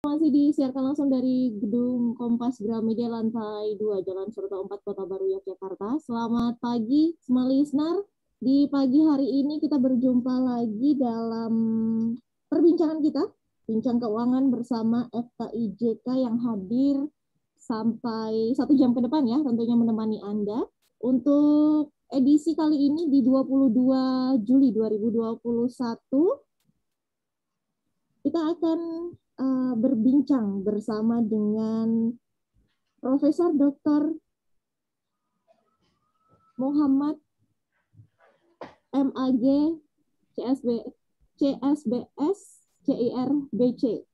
Masih disiarkan langsung dari gedung Kompas Gramedia lantai 2 Jalan Surta 4 Kota Baru Yogyakarta. Selamat pagi semua listener. Di pagi hari ini kita berjumpa lagi dalam perbincangan kita, bincang keuangan bersama FKIJK yang hadir sampai 1 jam ke depan ya, tentunya menemani Anda. Untuk edisi kali ini di 22 Juli 2021, kita akan berbincang bersama dengan Profesor Dr. Muhammad MAG CSBS CIRBC.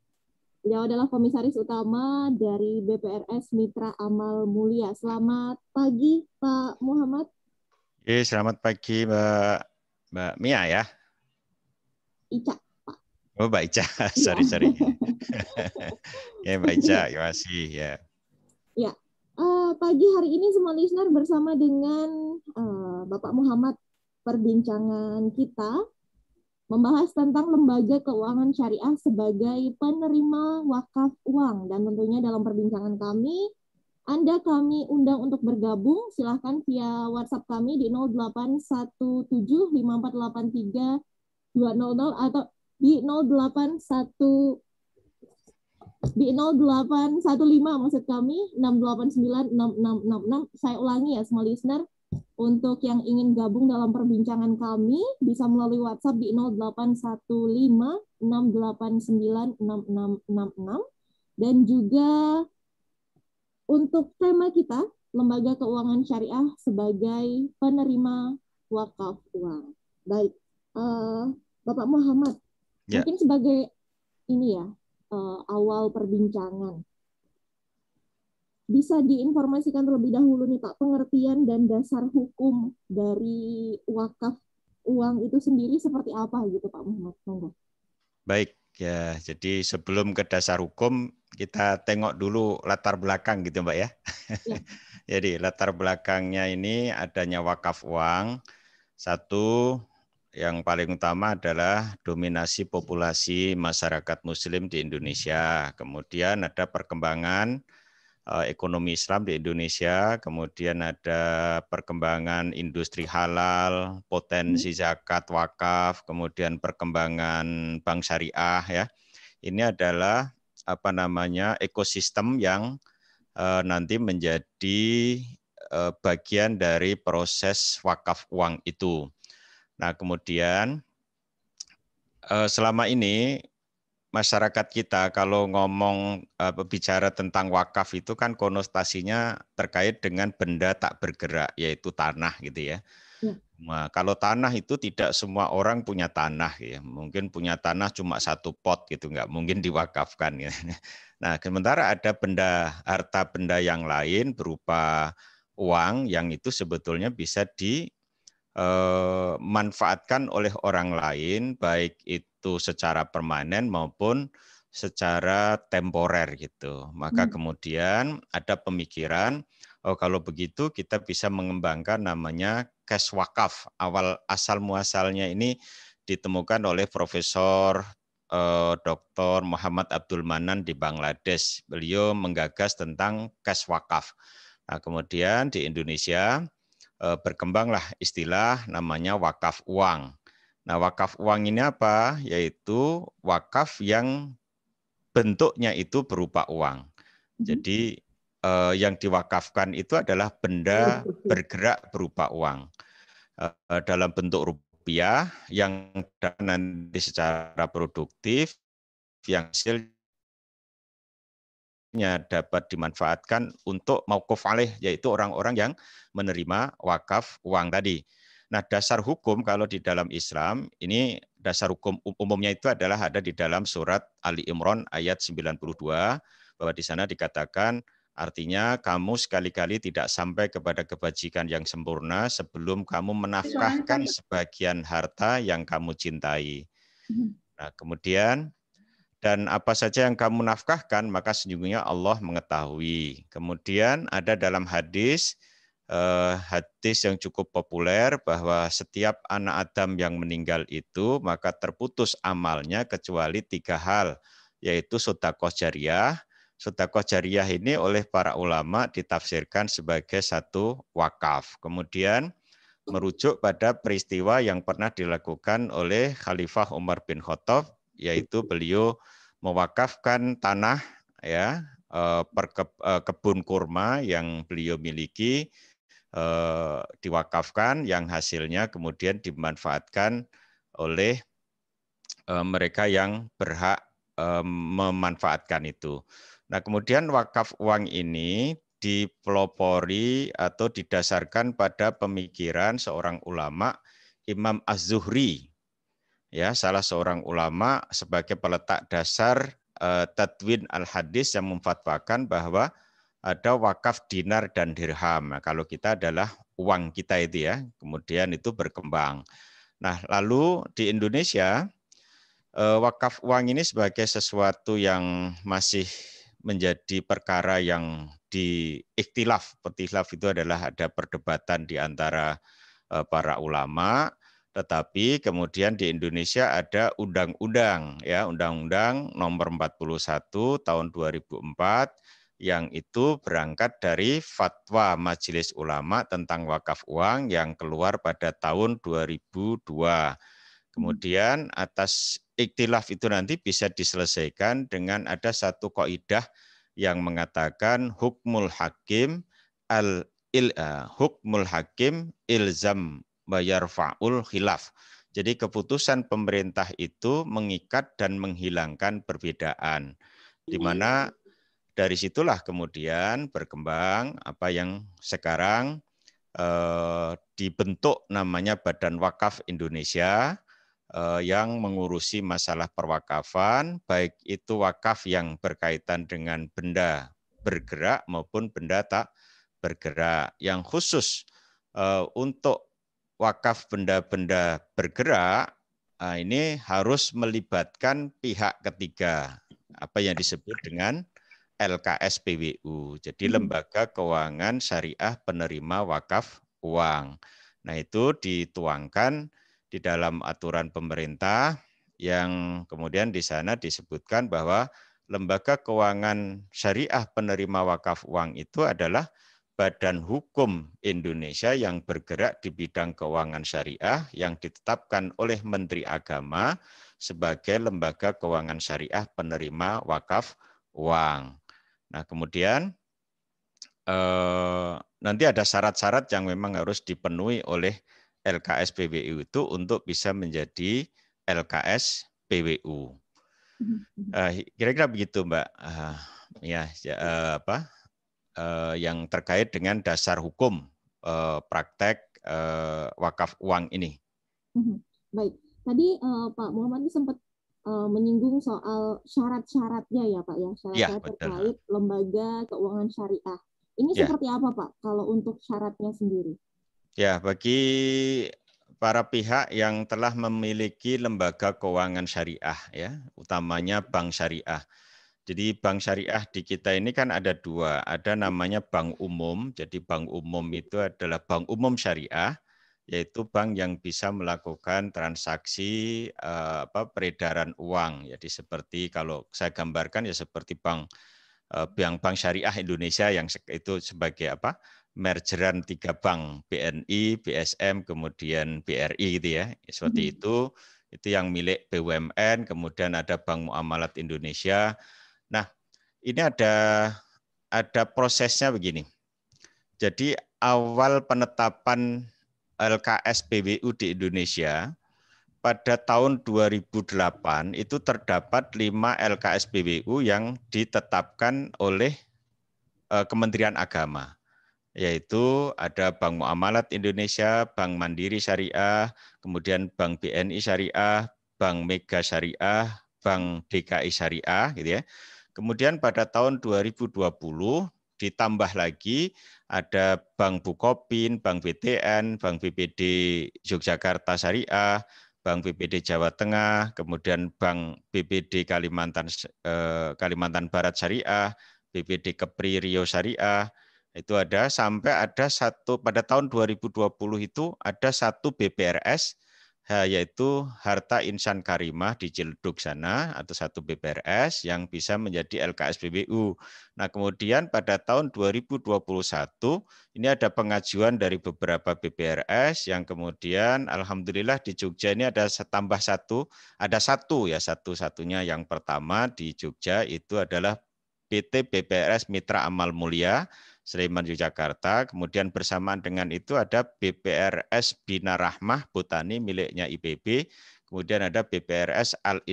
Beliau adalah komisaris utama dari BPRS Mitra Amal Mulia. Selamat pagi Pak Muhammad. Selamat pagi Mbak Mia ya. Ica. Oh, Mbak Ica, sorry. Ya, Mbak Ica, terima kasih ya. Ya, pagi hari ini semua listener bersama dengan Bapak Muhammad, perbincangan kita membahas tentang lembaga keuangan syariah sebagai penerima wakaf uang. Dan tentunya dalam perbincangan kami undang untuk bergabung. Silahkan via WhatsApp kami di 08175483 200 atau di 0815 maksud kami 6896666. Saya ulangi ya semua listener. Untuk yang ingin gabung dalam perbincangan kami bisa melalui WhatsApp di 081568966666. Dan juga untuk tema kita, lembaga keuangan syariah sebagai penerima wakaf uang. Baik, Bapak Muhammad, Ya. mungkin sebagai ini ya, awal perbincangan, bisa diinformasikan terlebih dahulu nih Pak, pengertian dan dasar hukum dari wakaf uang itu sendiri seperti apa gitu Pak Muhammad? Monggo. Baik ya, jadi sebelum ke dasar hukum kita tengok dulu latar belakang gitu Mbak ya. Ya. Jadi latar belakangnya ini adanya wakaf uang. Satu, yang paling utama adalah dominasi populasi masyarakat Muslim di Indonesia. Kemudian ada perkembangan ekonomi Islam di Indonesia, kemudian ada perkembangan industri halal, potensi zakat, wakaf, kemudian perkembangan bank syariah ya. Ini adalah ekosistem yang nanti menjadi bagian dari proses wakaf uang itu. Nah, kemudian selama ini masyarakat kita kalau ngomong bicara tentang wakaf itu kan konotasinya terkait dengan benda tak bergerak, yaitu tanah gitu ya. Nah, kalau tanah itu tidak semua orang punya tanah ya. Mungkin punya tanah cuma 1 pot gitu, nggak mungkin diwakafkan ya. Nah, sementara ada harta benda yang lain berupa uang yang itu sebetulnya bisa dimanfaatkan oleh orang lain, baik itu secara permanen maupun secara temporer gitu. Maka kemudian ada pemikiran, oh kalau begitu kita bisa mengembangkan namanya cash wakaf. Asal muasalnya ini ditemukan oleh Profesor Dr. Muhammad Abdul Manan di Bangladesh. Beliau menggagas tentang cash wakaf. Nah, kemudian di Indonesia berkembanglah istilah namanya wakaf uang. Nah, wakaf uang ini apa? Yaitu wakaf yang bentuknya itu berupa uang. Jadi yang diwakafkan itu adalah benda bergerak berupa uang. Dalam bentuk rupiah yang nanti secara produktif yang hasilnya dapat dimanfaatkan untuk mauquf alaih, yaitu orang-orang yang menerima wakaf uang tadi. Nah, dasar hukum kalau di dalam Islam, ini dasar hukum umumnya itu adalah ada di dalam surat Ali Imran ayat 92, bahwa di sana dikatakan, artinya kamu sekali-kali tidak sampai kepada kebajikan yang sempurna sebelum kamu menafkahkan sebagian harta yang kamu cintai. Nah, kemudian, dan apa saja yang kamu nafkahkan, maka sesungguhnya Allah mengetahui. Kemudian ada dalam hadis yang cukup populer bahwa setiap anak Adam yang meninggal itu maka terputus amalnya kecuali 3 hal. yaitu sedekah jariyah. Sedekah jariyah ini oleh para ulama ditafsirkan sebagai satu wakaf. Kemudian merujuk pada peristiwa yang pernah dilakukan oleh Khalifah Umar bin Khattab, yaitu beliau mewakafkan tanah ya kebun kurma yang beliau miliki diwakafkan, yang hasilnya kemudian dimanfaatkan oleh mereka yang berhak memanfaatkan itu. Nah, kemudian wakaf uang ini dipelopori atau didasarkan pada pemikiran seorang ulama, Imam Az-Zuhri, ya, salah seorang ulama sebagai peletak dasar Tadwin al-Hadis yang memfatwakan bahwa ada wakaf dinar dan dirham. Nah, kalau kita adalah uang kita itu ya, kemudian itu berkembang. Nah, lalu di Indonesia wakaf uang ini sebagai sesuatu yang masih menjadi perkara yang diikhtilaf. Ikhtilaf itu adalah ada perdebatan di antara para ulama, tetapi kemudian di Indonesia ada undang-undang ya, Undang-Undang Nomor 41 Tahun 2004 yang itu berangkat dari fatwa Majelis Ulama tentang wakaf uang yang keluar pada tahun 2002. Kemudian atas ikhtilaf itu nanti bisa diselesaikan dengan ada satu kaidah yang mengatakan hukmul hakim hukmul hakim ilzam bayarfa'ul khilaf. Jadi keputusan pemerintah itu mengikat dan menghilangkan perbedaan. Di mana dari situlah kemudian berkembang apa yang sekarang dibentuk namanya Badan Wakaf Indonesia yang mengurusi masalah perwakafan, baik itu wakaf yang berkaitan dengan benda bergerak maupun benda tak bergerak. Yang khusus untuk wakaf benda-benda bergerak, ini harus melibatkan pihak ketiga, apa yang disebut dengan LKSPWU, jadi Lembaga Keuangan Syariah Penerima Wakaf Uang. Nah, itu dituangkan di dalam aturan pemerintah yang kemudian di sana disebutkan bahwa Lembaga Keuangan Syariah Penerima Wakaf Uang itu adalah badan hukum Indonesia yang bergerak di bidang keuangan syariah yang ditetapkan oleh Menteri Agama sebagai lembaga keuangan syariah penerima wakaf uang. Nah, kemudian nanti ada syarat-syarat yang memang harus dipenuhi oleh LKSPWU itu untuk bisa menjadi LKSPWU. Kira-kira begitu, Mbak. Yang terkait dengan dasar hukum praktek wakaf uang ini. Baik, tadi Pak Muhammad sempat menyinggung soal syarat-syaratnya ya Pak ya, syarat-syarat terkait lembaga keuangan syariah. Ini seperti apa Pak kalau untuk syaratnya sendiri? Ya, bagi para pihak yang telah memiliki lembaga keuangan syariah ya, utamanya bank syariah. Jadi bank syariah di kita ini kan ada dua, ada namanya bank umum. Jadi bank umum itu adalah bank umum syariah, yaitu bank yang bisa melakukan transaksi peredaran uang. Jadi seperti kalau saya gambarkan ya seperti bank syariah Indonesia yang itu sebagai mergeran 3 bank, BNI, BSM, kemudian BRI gitu ya. Seperti itu yang milik BUMN, kemudian ada Bank Muamalat Indonesia. Nah, ini ada prosesnya begini. Jadi awal penetapan LKSPWU di Indonesia pada tahun 2008 itu terdapat 5 LKSPWU yang ditetapkan oleh Kementerian Agama, yaitu ada Bank Muamalat Indonesia, Bank Mandiri Syariah, kemudian Bank BNI Syariah, Bank Mega Syariah, Bank DKI Syariah, gitu ya. Kemudian pada tahun 2020 ditambah lagi ada Bank Bukopin, Bank BTN, Bank BPD Yogyakarta Syariah, Bank BPD Jawa Tengah, kemudian Bank BPD Kalimantan Barat Syariah, BPD Kepri Riau Syariah, itu ada sampai ada satu pada tahun 2020 itu ada satu BPRS yaitu Harta Insan Karimah di Ciledug sana atau satu BPRS yang bisa menjadi LKSPBU. Nah, kemudian pada tahun 2021 ini ada pengajuan dari beberapa BPRS yang kemudian alhamdulillah di Jogja ini ada tambah satu, ada satu ya, satu-satunya yang pertama di Jogja itu adalah PT BPRS Mitra Amal Mulia Sleman Yogyakarta, kemudian bersamaan dengan itu ada BPRS Bina Rahmah Botani miliknya IPB, kemudian ada BPRS Al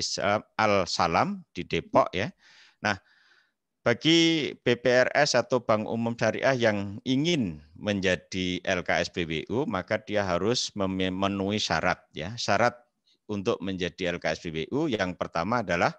Salam di Depok ya. Nah, bagi BPRS atau Bank Umum Syariah yang ingin menjadi LKSPBU, maka dia harus memenuhi syarat ya. Syarat untuk menjadi LKSPBU yang pertama adalah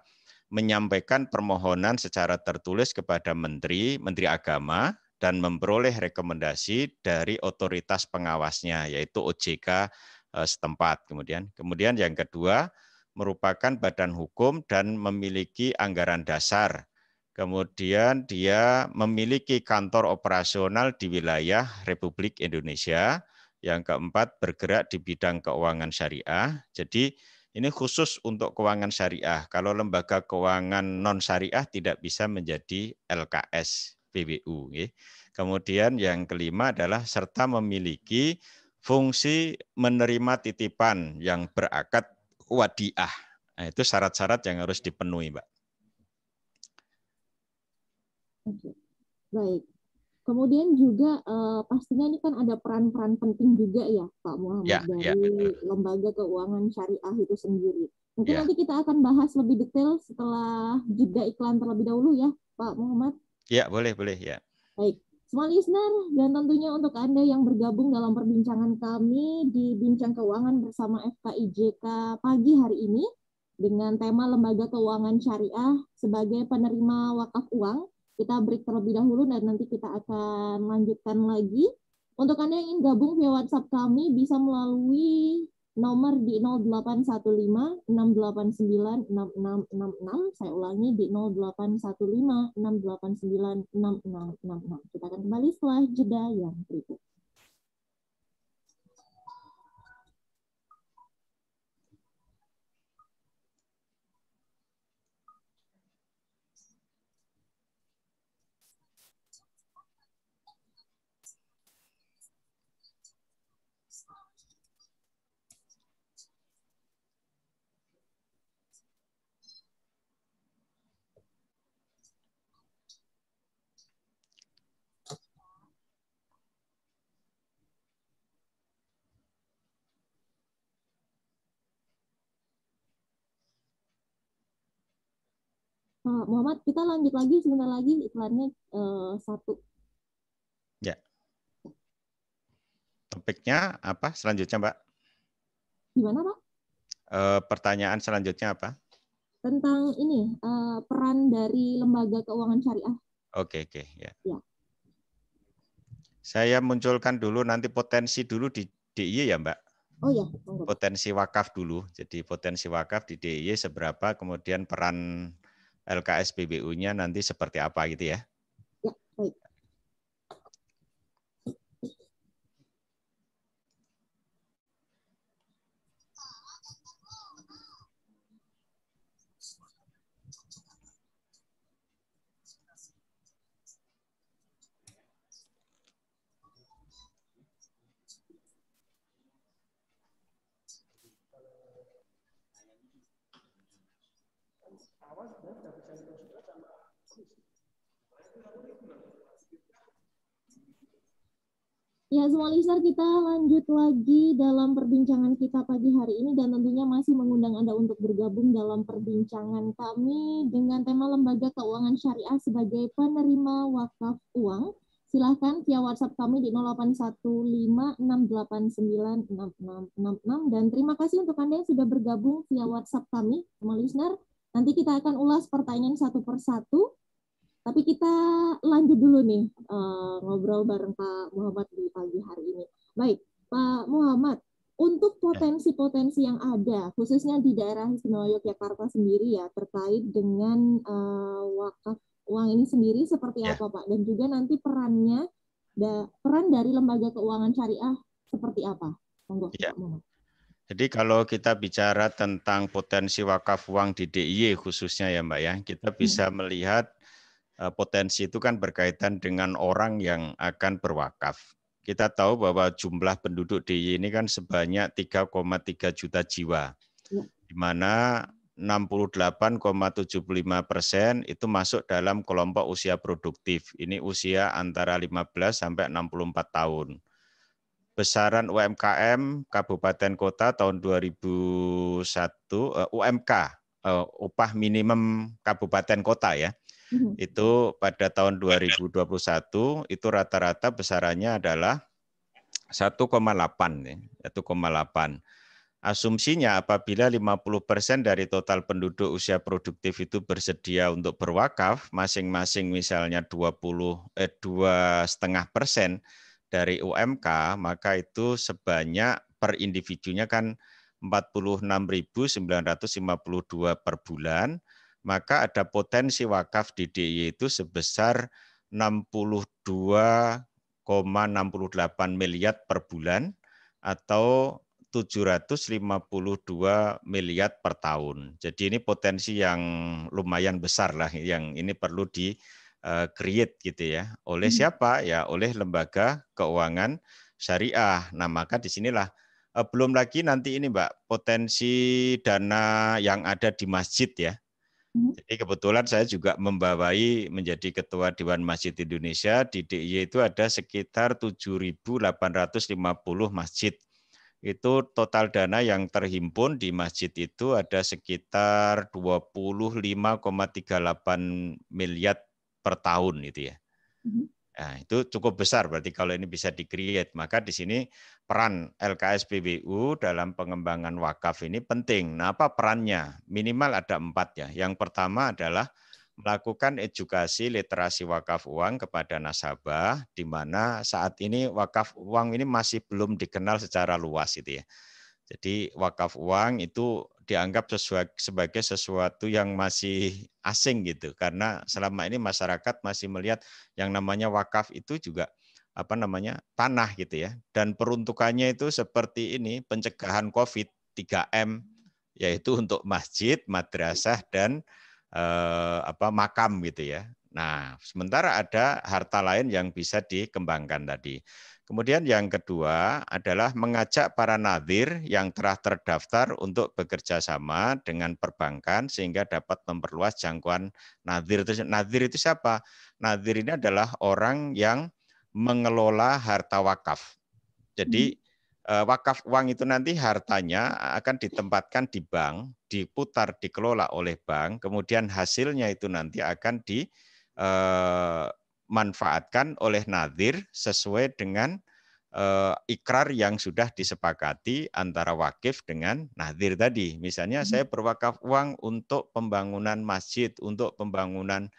menyampaikan permohonan secara tertulis kepada Menteri Agama dan memperoleh rekomendasi dari otoritas pengawasnya, yaitu OJK setempat. Kemudian yang kedua, merupakan badan hukum dan memiliki anggaran dasar. Kemudian dia memiliki kantor operasional di wilayah Republik Indonesia. Yang keempat, bergerak di bidang keuangan syariah. Jadi ini khusus untuk keuangan syariah. Kalau lembaga keuangan non syariah tidak bisa menjadi LKS PBU. Kemudian yang kelima adalah serta memiliki fungsi menerima titipan yang berakad wadiah. Nah, itu syarat-syarat yang harus dipenuhi, Mbak. Oke. Baik. Kemudian juga pastinya ini kan ada peran-peran penting juga ya Pak Muhammad dari lembaga keuangan syariah itu sendiri. Mungkin nanti kita akan bahas lebih detail setelah jeda iklan terlebih dahulu ya Pak Muhammad. Ya, boleh ya. Baik. Semua listener dan tentunya untuk Anda yang bergabung dalam perbincangan kami di Bincang Keuangan bersama FKIJK pagi hari ini dengan tema Lembaga Keuangan Syariah sebagai penerima wakaf uang. Kita break terlebih dahulu dan nanti kita akan lanjutkan lagi. Untuk Anda yang ingin gabung via WhatsApp kami bisa melalui nomor di 0815 689 6666. Saya ulangi di 0815 689 6666. Kita akan kembali setelah jeda yang berikut. Pak Muhammad, kita lanjut lagi sebentar lagi iklannya satu. Ya. Topiknya apa selanjutnya, Mbak? Gimana, Pak? Pertanyaan selanjutnya apa? Tentang ini, peran dari lembaga keuangan syariah. Oke, ya. Saya munculkan dulu nanti potensi dulu di DIY ya, Mbak? Oh ya. Potensi wakaf dulu. Jadi potensi wakaf di DIY seberapa, kemudian peran LKSPBU-nya nanti seperti apa gitu ya. Ya, baik. Ya, semua listener, kita lanjut lagi dalam perbincangan kita pagi hari ini dan tentunya masih mengundang Anda untuk bergabung dalam perbincangan kami dengan tema Lembaga Keuangan Syariah sebagai penerima wakaf uang. Silahkan via WhatsApp kami di 081568966666 dan terima kasih untuk Anda yang sudah bergabung via WhatsApp kami, semua listener. Nanti kita akan ulas pertanyaan satu persatu. Tapi kita lanjut dulu nih ngobrol bareng Pak Muhammad di pagi hari ini. Baik, Pak Muhammad, untuk potensi-potensi yang ada, khususnya di daerah istimewa Yogyakarta sendiri ya, terkait dengan wakaf uang ini sendiri seperti apa Pak? Dan juga nanti peran dari lembaga keuangan syariah seperti apa? Monggo, Pak Muhammad. Jadi kalau kita bicara tentang potensi wakaf uang di DIY khususnya ya Mbak ya, kita bisa melihat potensi itu kan berkaitan dengan orang yang akan berwakaf. Kita tahu bahwa jumlah penduduk DIY ini kan sebanyak 3,3 juta jiwa, Ya. di mana 68,75% itu masuk dalam kelompok usia produktif. Ini usia antara 15 sampai 64 tahun. Besaran UMKM Kabupaten Kota tahun 2001, UMK, upah minimum Kabupaten Kota ya, itu pada tahun 2021 itu rata-rata besarannya adalah 1,8. 1,8. Asumsinya apabila 50% dari total penduduk usia produktif itu bersedia untuk berwakaf, masing-masing misalnya 2,5% dari UMK, maka itu sebanyak per individunya kan 46.952 per bulan, maka ada potensi wakaf di DIY itu sebesar 62,68 miliar per bulan atau 752 miliar per tahun. Jadi ini potensi yang lumayan besar lah, yang ini perlu di create gitu ya. Oleh siapa? Ya oleh lembaga keuangan syariah. Nah maka disinilah belum lagi nanti ini Mbak, potensi dana yang ada di masjid ya. Jadi kebetulan saya juga membawai menjadi Ketua Dewan Masjid Indonesia. Di DIY itu ada sekitar 7.850 masjid. Itu total dana yang terhimpun di masjid itu ada sekitar 25,38 miliar per tahun itu ya. Nah, itu cukup besar berarti kalau ini bisa di-create. Maka di sini peran LKSPWU dalam pengembangan wakaf ini penting. Nah, apa perannya? Minimal ada 4 ya. Yang pertama adalah melakukan edukasi literasi wakaf uang kepada nasabah, di mana saat ini wakaf uang ini masih belum dikenal secara luas itu ya. Jadi wakaf uang itu dianggap sebagai sesuatu yang masih asing gitu, karena selama ini masyarakat masih melihat yang namanya wakaf itu juga apa namanya tanah gitu ya, dan peruntukannya itu seperti ini, pencegahan COVID 3M, yaitu untuk masjid, madrasah dan makam gitu ya. Nah, sementara ada harta lain yang bisa dikembangkan tadi. Kemudian yang kedua adalah mengajak para nadhir yang telah terdaftar untuk bekerja sama dengan perbankan sehingga dapat memperluas jangkauan nadhir. Nadhir itu siapa? Nadhir ini adalah orang yang mengelola harta wakaf. Jadi wakaf uang itu nanti hartanya akan ditempatkan di bank, diputar, dikelola oleh bank, kemudian hasilnya itu nanti akan dimanfaatkan oleh nadhir sesuai dengan ikrar yang sudah disepakati antara wakif dengan nadhir tadi. Misalnya saya berwakaf uang untuk pembangunan masjid, untuk pembangunan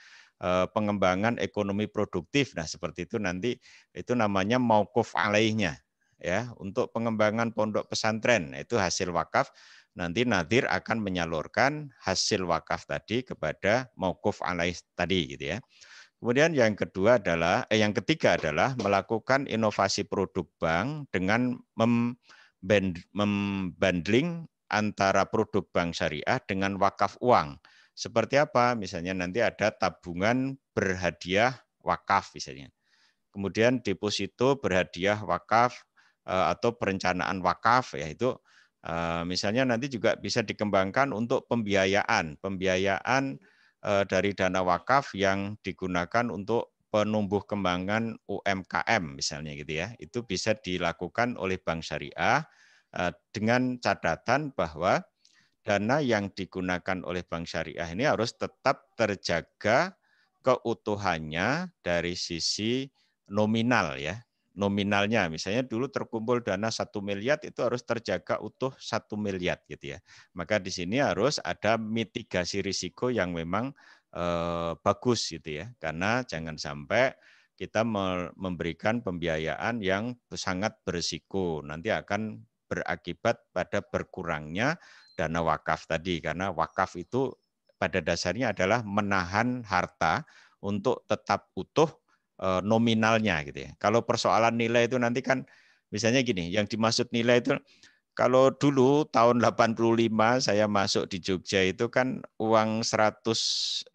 pengembangan ekonomi produktif. Nah, seperti itu nanti itu namanya mauquf alaihnya. Ya, untuk pengembangan pondok pesantren itu hasil wakaf, nanti nadhir akan menyalurkan hasil wakaf tadi kepada mauquf alaih tadi gitu ya. Kemudian yang ketiga adalah melakukan inovasi produk bank dengan membandling antara produk bank syariah dengan wakaf uang. Seperti apa? Misalnya nanti ada tabungan berhadiah wakaf misalnya. Kemudian deposito berhadiah wakaf atau perencanaan wakaf ya itu misalnya nanti juga bisa dikembangkan untuk pembiayaan dari dana wakaf yang digunakan untuk penumbuh kembangan UMKM misalnya gitu ya. Itu bisa dilakukan oleh Bank Syariah dengan catatan bahwa dana yang digunakan oleh Bank Syariah ini harus tetap terjaga keutuhannya dari sisi nominal ya. Nominalnya misalnya dulu terkumpul dana 1 miliar itu harus terjaga utuh 1 miliar gitu ya. Maka di sini harus ada mitigasi risiko yang memang bagus gitu ya. Karena jangan sampai kita memberikan pembiayaan yang sangat berisiko, nanti akan berakibat pada berkurangnya dana wakaf tadi, karena wakaf itu pada dasarnya adalah menahan harta untuk tetap utuh nominalnya gitu ya. Kalau persoalan nilai itu nanti kan misalnya gini, yang dimaksud nilai itu Kalau dulu tahun 85 saya masuk di Jogja itu kan uang 500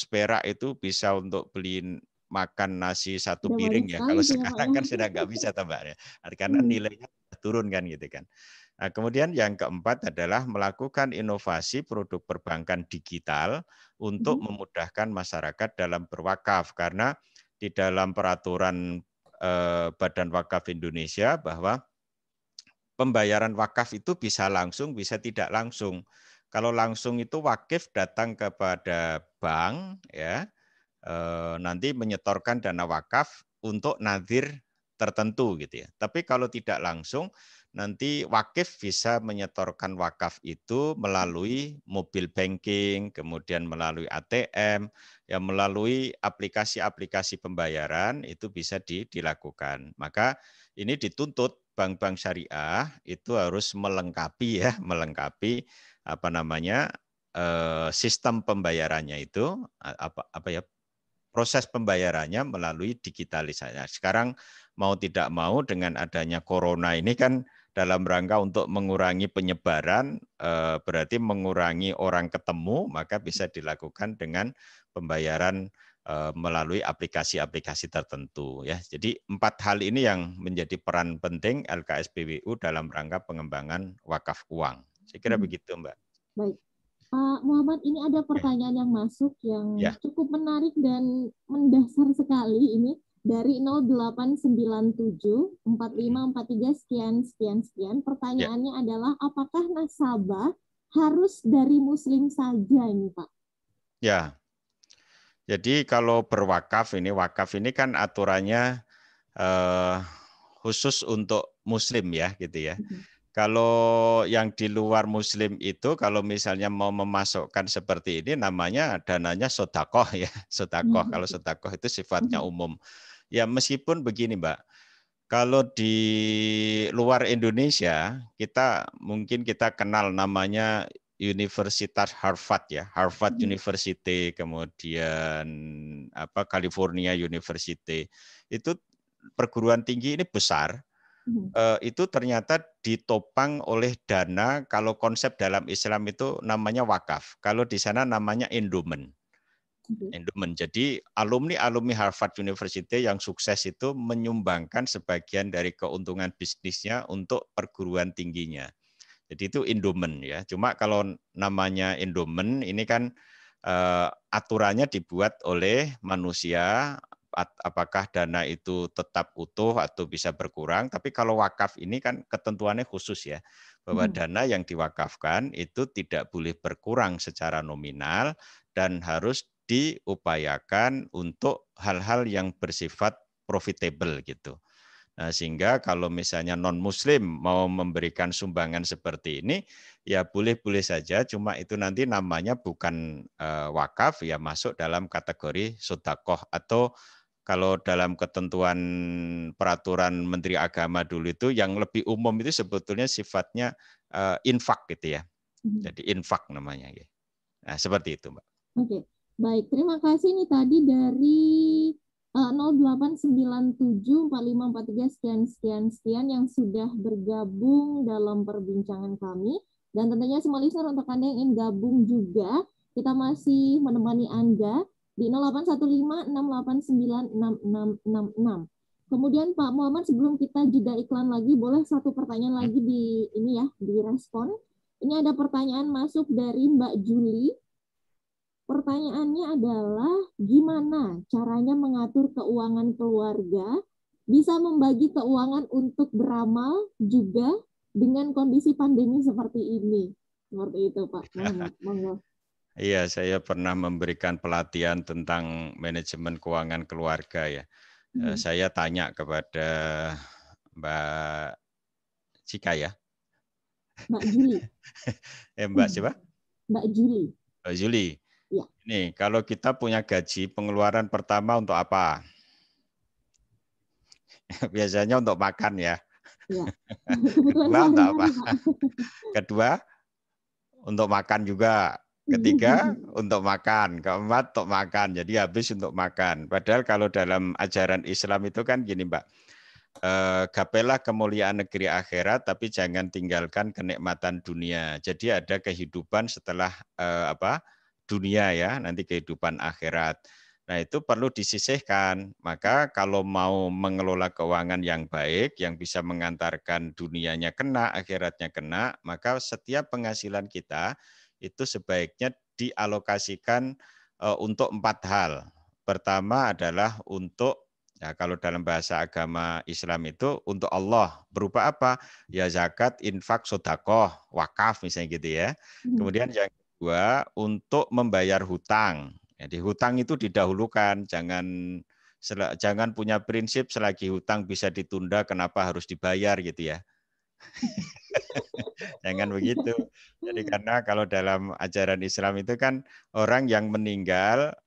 perak itu bisa untuk beli makan nasi satu Udah banyak piring ya. sekali Kalau tuh ya Pak sekarang ya. kan sudah nggak bisa tambah ya. Karena Hmm. nilainya turun kan gitu kan. Nah, kemudian yang keempat adalah melakukan inovasi produk perbankan digital untuk memudahkan masyarakat dalam berwakaf, karena di dalam peraturan Badan Wakaf Indonesia bahwa pembayaran wakaf itu bisa langsung, bisa tidak langsung. Kalau langsung itu wakif datang kepada bank, ya, nanti menyetorkan dana wakaf untuk nadir tertentu gitu ya. Tapi kalau tidak langsung, nanti wakif bisa menyetorkan wakaf itu melalui mobil banking, kemudian melalui ATM, ya melalui aplikasi-aplikasi pembayaran itu bisa dilakukan. Maka ini dituntut bank-bank syariah itu harus melengkapi ya, melengkapi apa namanya sistem pembayarannya itu apa ya, proses pembayarannya melalui digitalisasi. Sekarang mau tidak mau dengan adanya corona ini kan dalam rangka untuk mengurangi penyebaran, berarti mengurangi orang ketemu, maka bisa dilakukan dengan pembayaran melalui aplikasi-aplikasi tertentu ya. Jadi 4 hal ini yang menjadi peran penting LKSPWU dalam rangka pengembangan wakaf uang. Saya kira begitu, Mbak. Baik. Pak Muhammad, ini ada pertanyaan yang masuk yang Ya. cukup menarik dan mendasar sekali ini dari 0897 4543 sekian sekian sekian. Ya. Pertanyaannya adalah apakah nasabah harus dari muslim saja ini, Pak? Ya. Jadi kalau berwakaf ini kan aturannya khusus untuk muslim ya gitu ya. Kalau yang di luar muslim itu kalau misalnya mau memasukkan seperti ini namanya dananya sodakoh ya. Sodakoh, kalau sodakoh itu sifatnya umum. Ya meskipun begini Mbak, kalau di luar Indonesia mungkin kita kenal namanya Universitas Harvard ya, Harvard University, kemudian California University. Itu perguruan tinggi ini besar, itu ternyata ditopang oleh dana, kalau konsep dalam Islam itu namanya wakaf. Kalau di sana namanya endowment. Jadi alumni Harvard University yang sukses itu menyumbangkan sebagian dari keuntungan bisnisnya untuk perguruan tingginya. Jadi itu endowment ya. Cuma kalau namanya endowment ini kan aturannya dibuat oleh manusia, apakah dana itu tetap utuh atau bisa berkurang. Tapi kalau wakaf ini kan ketentuannya khusus ya, bahwa dana yang diwakafkan itu tidak boleh berkurang secara nominal dan harus diupayakan untuk hal-hal yang bersifat profitable gitu. Nah, sehingga kalau misalnya non-muslim mau memberikan sumbangan seperti ini, ya boleh-boleh saja, cuma itu nanti namanya bukan wakaf, ya masuk dalam kategori sodakoh, atau kalau dalam ketentuan peraturan Menteri Agama dulu itu yang lebih umum itu sebetulnya sifatnya infak gitu ya. Jadi infak namanya. Nah, seperti itu, Mbak. Oke, baik. Terima kasih nih tadi dari 0897 4543 sekian sekian sekian yang sudah bergabung dalam perbincangan kami. Dan tentunya semua listener, untuk Anda yang ingin gabung juga, kita masih menemani Anda di 0815 6896666. Kemudian Pak Muhammad, sebelum kita juga iklan lagi, boleh satu pertanyaan lagi di ini ya, direspon. Ini ada pertanyaan masuk dari Mbak Juli. Pertanyaannya adalah gimana caranya mengatur keuangan keluarga, bisa membagi keuangan untuk beramal juga dengan kondisi pandemi seperti ini. Seperti itu Pak Muhammad. Monggo. Iya, saya pernah memberikan pelatihan tentang manajemen keuangan keluarga ya. Saya tanya kepada Mbak Cika ya. Mbak Juli. Mbak siapa? Mbak Juli. Mbak Juli. Ya. Nih, kalau kita punya gaji, pengeluaran pertama untuk apa? Biasanya untuk makan ya. Ya. Kedua untuk apa? Kedua untuk makan juga. Ketiga untuk makan, keempat untuk makan. Jadi habis untuk makan. Padahal kalau dalam ajaran Islam itu kan gini, Mbak. gapailah kemuliaan negeri akhirat, tapi jangan tinggalkan kenikmatan dunia. Jadi ada kehidupan setelah dunia ya, nanti kehidupan akhirat. Nah itu perlu disisihkan. Maka kalau mau mengelola keuangan yang baik, yang bisa mengantarkan dunianya kena, akhiratnya kena, maka setiap penghasilan kita itu sebaiknya dialokasikan untuk 4 hal. Pertama adalah untuk, ya, kalau dalam bahasa agama Islam itu untuk Allah. Berupa apa? Ya zakat, infak, sodakoh, wakaf misalnya gitu ya. Kemudian yang kedua untuk membayar hutang. Jadi hutang itu didahulukan. Jangan punya prinsip selagi hutang bisa ditunda kenapa harus dibayar gitu ya. Jangan begitu. Jadi karena kalau dalam ajaran Islam itu kan orang yang meninggal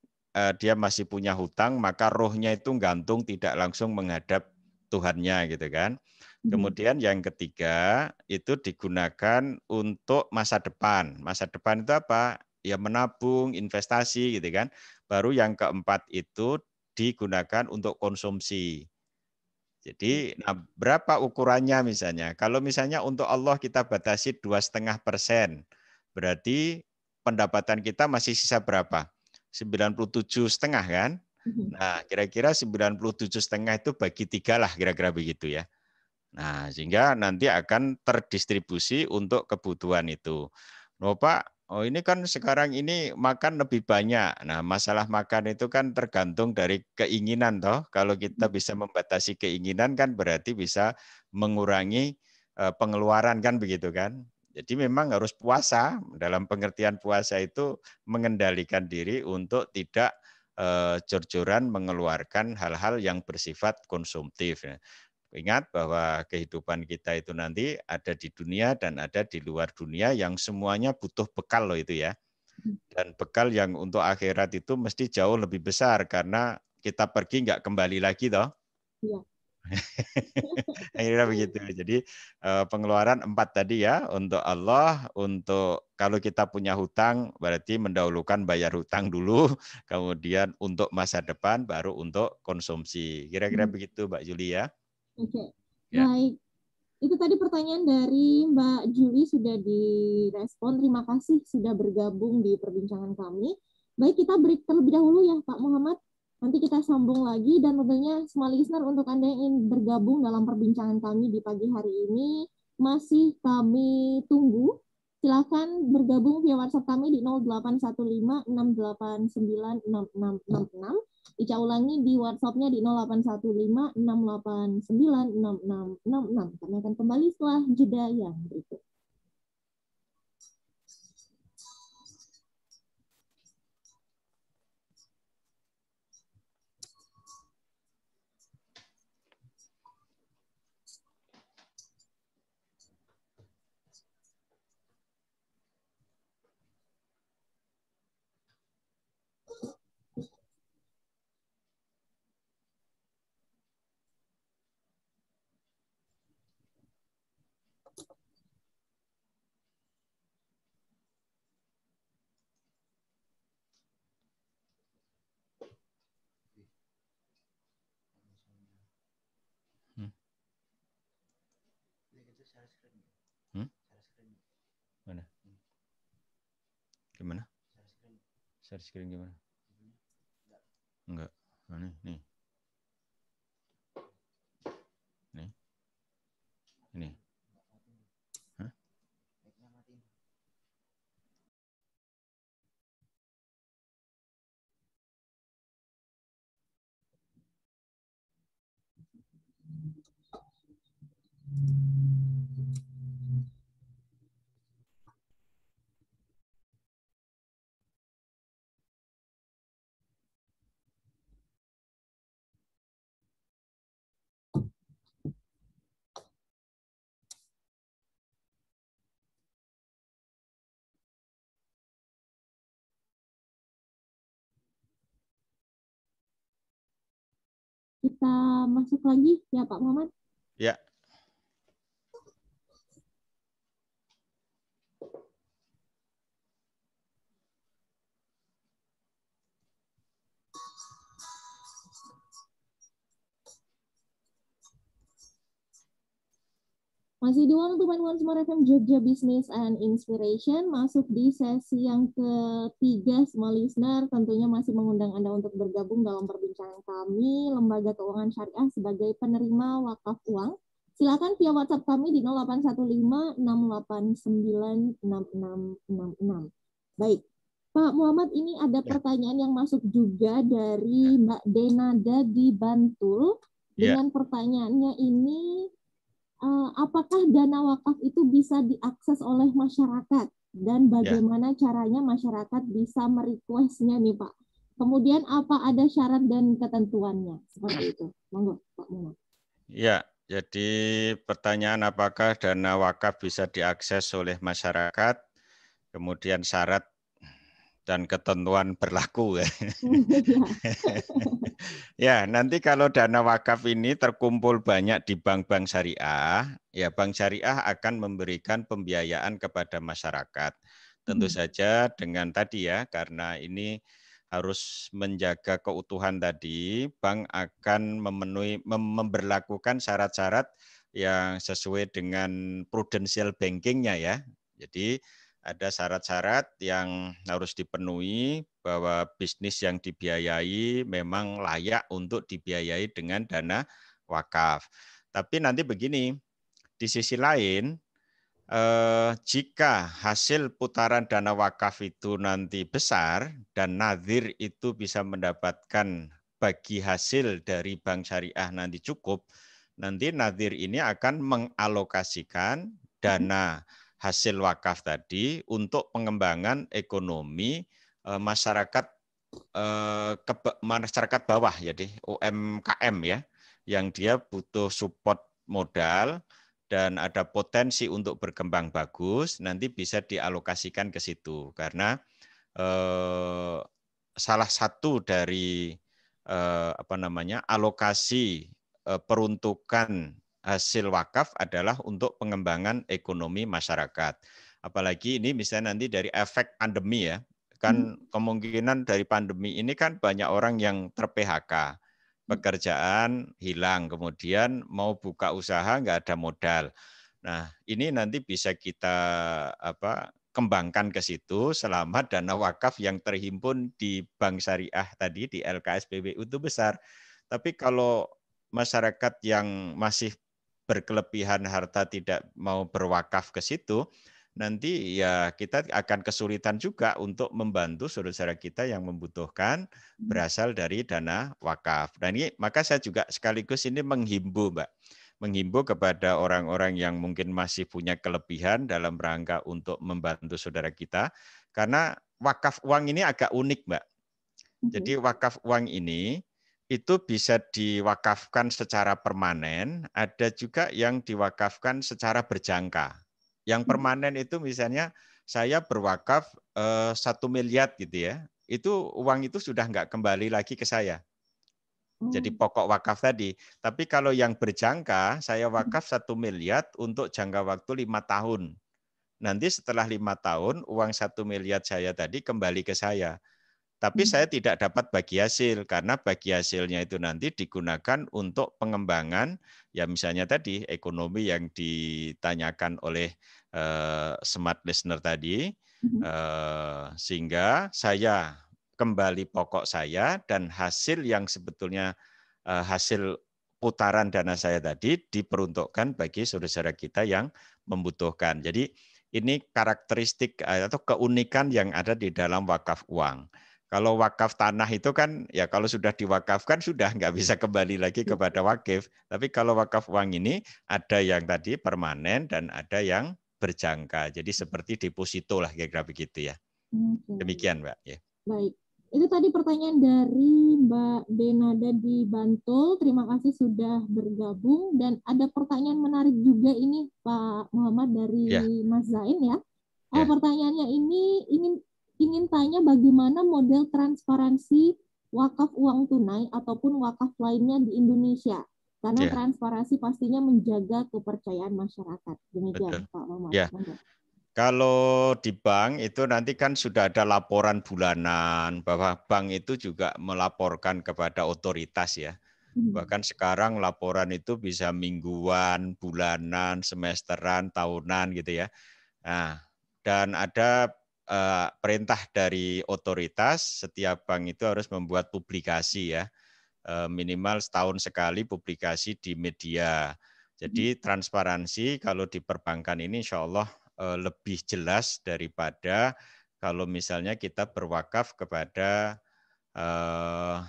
dia masih punya hutang, maka rohnya itu gantung tidak langsung menghadap Tuhannya gitu kan. Kemudian yang ketiga itu digunakan untuk masa depan. Masa depan itu apa? Ya menabung, investasi gitu kan. Baru yang keempat itu digunakan untuk konsumsi. Jadi, nah berapa ukurannya misalnya? Kalau misalnya untuk Allah kita batasi 2,5%, berarti pendapatan kita masih sisa berapa? 97,5 kan? Nah, kira-kira 97,5 itu bagi 3 lah, kira-kira begitu ya. Nah, sehingga nanti akan terdistribusi untuk kebutuhan itu. Loh Pak, oh ini kan sekarang ini makan lebih banyak. Nah, masalah makan itu kan tergantung dari keinginan toh. Kalau kita bisa membatasi keinginan kan berarti bisa mengurangi pengeluaran kan begitu kan. Jadi memang harus puasa. Dalam pengertian puasa itu mengendalikan diri untuk tidak jor-joran mengeluarkan hal-hal yang bersifat konsumtif. Ingat bahwa kehidupan kita itu nanti ada di dunia dan ada di luar dunia yang semuanya butuh bekal loh itu ya. Dan bekal yang untuk akhirat itu mesti jauh lebih besar karena kita pergi nggak kembali lagi toh. Iya. Akhirnya begitu. Jadi pengeluaran 4 tadi ya untuk Allah, untuk kalau kita punya hutang berarti mendahulukan bayar hutang dulu, kemudian untuk masa depan baru untuk konsumsi. Kira-kira begitu Mbak Juli ya. Oke, Ya. baik. Itu tadi pertanyaan dari Mbak Juli sudah direspon. Terima kasih sudah bergabung di perbincangan kami. Baik, kita break terlebih dahulu ya Pak Muhammad. Nanti kita sambung lagi dan tentunya semua listener untuk Anda yang ingin bergabung dalam perbincangan kami di pagi hari ini masih kami tunggu. Silakan bergabung via WhatsApp kami di 081568966666. Ica ulangi di WhatsApp-nya di 081568966666. Kami akan kembali setelah jeda yang berikut. Mana? Gimana? Share screen gimana? Enggak. Nah, nih. Nih. Ini. Hah? Kita masuk lagi ya Pak Muhammad. Ya. Masih di 102.1 FM Jogja Business and Inspiration, masuk di sesi yang ketiga, semua listener. Tentunya masih mengundang Anda untuk bergabung dalam perbincangan kami, Lembaga Keuangan Syariah sebagai penerima wakaf uang. Silakan via WhatsApp kami di 0815-689-6666. Baik, Pak Muhammad, ini ada pertanyaan yang masuk juga dari Mbak Denada di Bantul. Dengan pertanyaannya ini, apakah dana wakaf itu bisa diakses oleh masyarakat dan bagaimana caranya masyarakat bisa merequestnya nih Pak? Kemudian apa ada syarat dan ketentuannya? Seperti itu. Monggo Pak Muhammad. Ya, jadi pertanyaan apakah dana wakaf bisa diakses oleh masyarakat, kemudian syarat dan ketentuan berlaku. Ya, nanti kalau dana wakaf ini terkumpul banyak di bank-bank syariah, ya bank syariah akan memberikan pembiayaan kepada masyarakat. Tentu saja dengan tadi ya, karena ini harus menjaga keutuhan tadi, bank akan memberlakukan syarat-syarat yang sesuai dengan prudential banking-nya ya. Jadi ada syarat-syarat yang harus dipenuhi bahwa bisnis yang dibiayai memang layak untuk dibiayai dengan dana wakaf. Tapi nanti begini, di sisi lain, jika hasil putaran dana wakaf itu nanti besar dan nadhir itu bisa mendapatkan bagi hasil dari bank syariah nanti cukup, nanti nadhir ini akan mengalokasikan dana hasil wakaf tadi untuk pengembangan ekonomi masyarakat masyarakat bawah, jadi UMKM ya, yang dia butuh support modal dan ada potensi untuk berkembang bagus, nanti bisa dialokasikan ke situ karena salah satu dari alokasi peruntukan hasil wakaf adalah untuk pengembangan ekonomi masyarakat. Apalagi ini misalnya nanti dari efek pandemi ya, kan kemungkinan dari pandemi ini kan banyak orang yang ter-PHK, pekerjaan hilang, kemudian mau buka usaha nggak ada modal. Nah ini nanti bisa kita kembangkan ke situ selama dana wakaf yang terhimpun di bank syariah tadi, di LKSPBU itu besar. Tapi kalau masyarakat yang masih berkelebihan harta tidak mau berwakaf ke situ, nanti ya kita akan kesulitan juga untuk membantu saudara-saudara kita yang membutuhkan berasal dari dana wakaf. Dan ini maka saya juga sekaligus ini menghimbau kepada orang-orang yang mungkin masih punya kelebihan dalam rangka untuk membantu saudara kita, karena wakaf uang ini agak unik, Mbak. Jadi wakaf uang ini itu bisa diwakafkan secara permanen, ada juga yang diwakafkan secara berjangka. Yang permanen itu misalnya saya berwakaf 1 miliar gitu ya, itu uang itu sudah nggak kembali lagi ke saya. Jadi pokok wakaf tadi. Tapi kalau yang berjangka, saya wakaf 1 miliar untuk jangka waktu 5 tahun. Nanti setelah 5 tahun, uang 1 miliar saya tadi kembali ke saya. Tapi saya tidak dapat bagi hasil, karena bagi hasilnya itu nanti digunakan untuk pengembangan, ya misalnya tadi, ekonomi yang ditanyakan oleh smart listener tadi, sehingga saya kembali pokok saya dan hasil yang sebetulnya hasil putaran dana saya tadi diperuntukkan bagi saudara-saudara kita yang membutuhkan. Jadi ini karakteristik atau keunikan yang ada di dalam wakaf uang. Kalau wakaf tanah itu kan ya kalau sudah diwakafkan sudah nggak bisa kembali lagi kepada wakif. Tapi kalau wakaf uang ini ada yang tadi permanen dan ada yang berjangka. Jadi seperti deposito lah kira-kira begitu ya. Demikian Mbak. Ya. Baik. Itu tadi pertanyaan dari Mbak Denada di Bantul. Terima kasih sudah bergabung. Dan ada pertanyaan menarik juga ini Pak Muhammad dari Mas Zain ya. Pertanyaannya ini ingin tanya bagaimana model transparansi wakaf uang tunai ataupun wakaf lainnya di Indonesia. Karena transparansi pastinya menjaga kepercayaan masyarakat. Demikian Pak Muhammad. Ya. Kalau di bank itu nanti kan sudah ada laporan bulanan bahwa bank itu juga melaporkan kepada otoritas ya. Bahkan sekarang laporan itu bisa mingguan, bulanan, semesteran, tahunan gitu ya. Nah, dan ada perintah dari otoritas, setiap bank itu harus membuat publikasi ya, minimal setahun sekali publikasi di media. Jadi transparansi kalau di perbankan ini insya Allah lebih jelas daripada kalau misalnya kita berwakaf kepada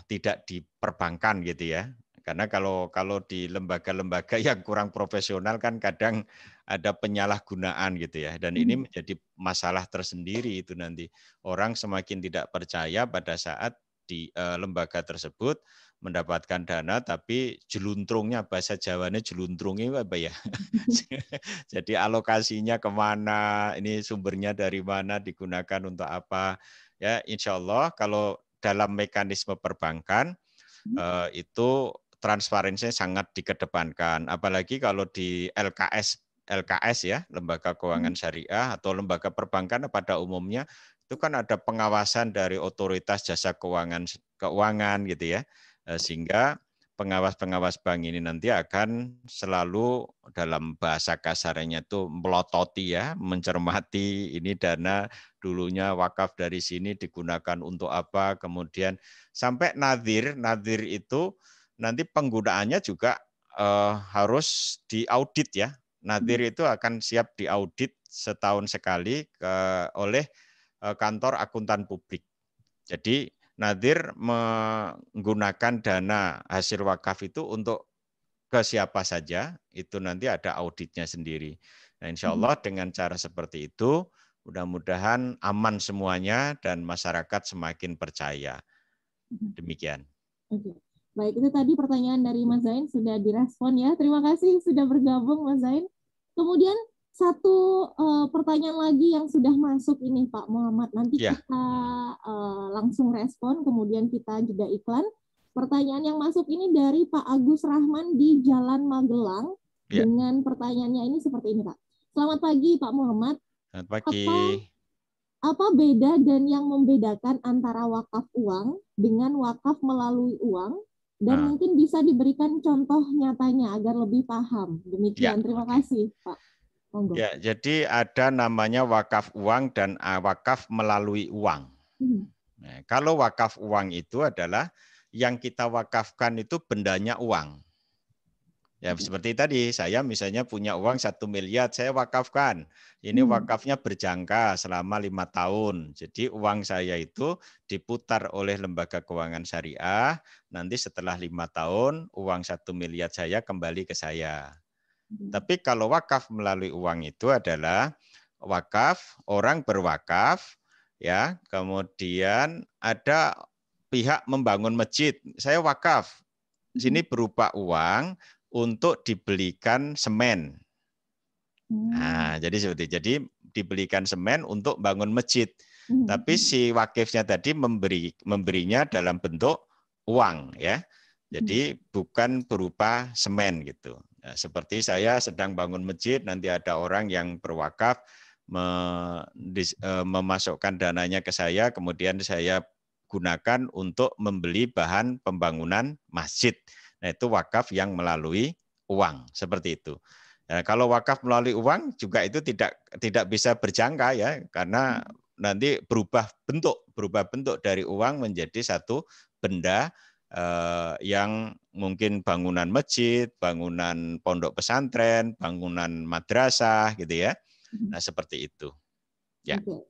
tidak di perbankan gitu ya. Karena kalau di lembaga-lembaga yang kurang profesional kan kadang ada penyalahgunaan gitu ya. Dan ini menjadi masalah tersendiri itu nanti. Orang semakin tidak percaya pada saat di lembaga tersebut mendapatkan dana tapi jeluntrungnya, bahasa Jawanya jeluntrungnya apa ya. Jadi alokasinya kemana, ini sumbernya dari mana, digunakan untuk apa. Ya, insya Allah kalau dalam mekanisme perbankan itu transparansinya sangat dikedepankan. Apalagi kalau di LKS ya, Lembaga Keuangan Syariah atau lembaga perbankan pada umumnya itu kan ada pengawasan dari otoritas jasa keuangan gitu ya. Sehingga pengawas-pengawas bank ini nanti akan selalu dalam bahasa kasarnya itu melototi ya, mencermati ini dana dulunya wakaf dari sini digunakan untuk apa, kemudian sampai nadir itu nanti penggunaannya juga harus diaudit ya. Nadir itu akan siap diaudit setahun sekali oleh kantor akuntan publik. Jadi nadir menggunakan dana hasil wakaf itu untuk ke siapa saja, itu nanti ada auditnya sendiri. Nah, insya Allah dengan cara seperti itu, mudah-mudahan aman semuanya dan masyarakat semakin percaya. Demikian. Oke. Baik, itu tadi pertanyaan dari Mas Zain sudah direspon ya. Terima kasih sudah bergabung Mas Zain. Kemudian satu pertanyaan lagi yang sudah masuk ini Pak Muhammad. Nanti Ya. kita langsung respon, kemudian kita juga iklan. Pertanyaan yang masuk ini dari Pak Agus Rahman di Jalan Magelang. Ya. Dengan pertanyaannya ini seperti ini Pak. Selamat pagi Pak Muhammad. Selamat pagi. Apa beda dan yang membedakan antara wakaf uang dengan wakaf melalui uang? Dan mungkin bisa diberikan contoh nyatanya agar lebih paham. Demikian, terima kasih Pak. Monggo. Ya, jadi ada namanya wakaf uang dan wakaf melalui uang. Nah, kalau wakaf uang itu adalah yang kita wakafkan itu bendanya uang. Ya seperti tadi, saya misalnya punya uang 1 miliar, saya wakafkan. Ini wakafnya berjangka selama 5 tahun. Jadi uang saya itu diputar oleh lembaga keuangan syariah, nanti setelah 5 tahun, uang 1 miliar saya kembali ke saya. Tapi kalau wakaf melalui uang itu adalah wakaf, orang berwakaf, ya, kemudian ada pihak membangun masjid, saya wakaf, sini berupa uang, untuk dibelikan semen. Nah, jadi seperti jadi dibelikan semen untuk bangun masjid. Tapi si wakifnya tadi memberinya dalam bentuk uang ya. Jadi bukan berupa semen gitu. Nah, seperti saya sedang bangun masjid, nanti ada orang yang berwakaf memasukkan dananya ke saya, kemudian saya gunakan untuk membeli bahan pembangunan masjid. Nah, itu wakaf yang melalui uang, seperti itu. Nah, kalau wakaf melalui uang juga itu tidak bisa berjangka ya, karena nanti berubah bentuk dari uang menjadi satu benda yang mungkin bangunan masjid, bangunan pondok pesantren, bangunan madrasah gitu ya. Nah, seperti itu. Ya. Oke.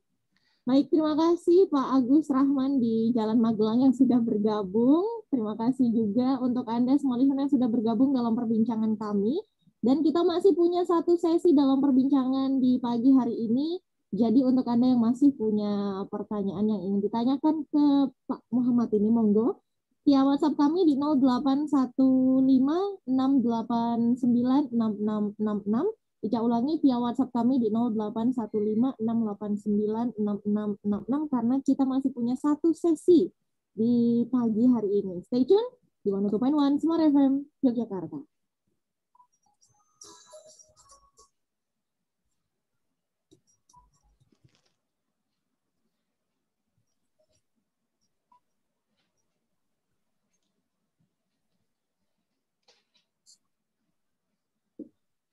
Baik, terima kasih Pak Agus Rahman di Jalan Magelang yang sudah bergabung. Terima kasih juga untuk Anda semua listener yang sudah bergabung dalam perbincangan kami. Dan kita masih punya satu sesi dalam perbincangan di pagi hari ini. Jadi untuk Anda yang masih punya pertanyaan yang ingin ditanyakan ke Pak Muhammad ini, monggo. Via WhatsApp kami di 081568966666. Ica ulangi via WhatsApp kami di 081568966666 karena kita masih punya satu sesi di pagi hari ini. Stay tune di 102.1 Smart FM Yogyakarta.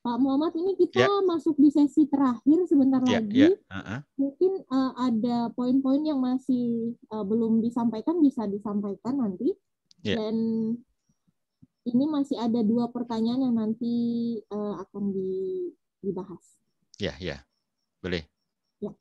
Pak Muhammad, ini kita masuk di sesi terakhir sebentar lagi. Mungkin ada poin-poin yang masih belum disampaikan, bisa disampaikan nanti. Dan ini masih ada 2 pertanyaan yang nanti akan dibahas. Ya, boleh. Ya.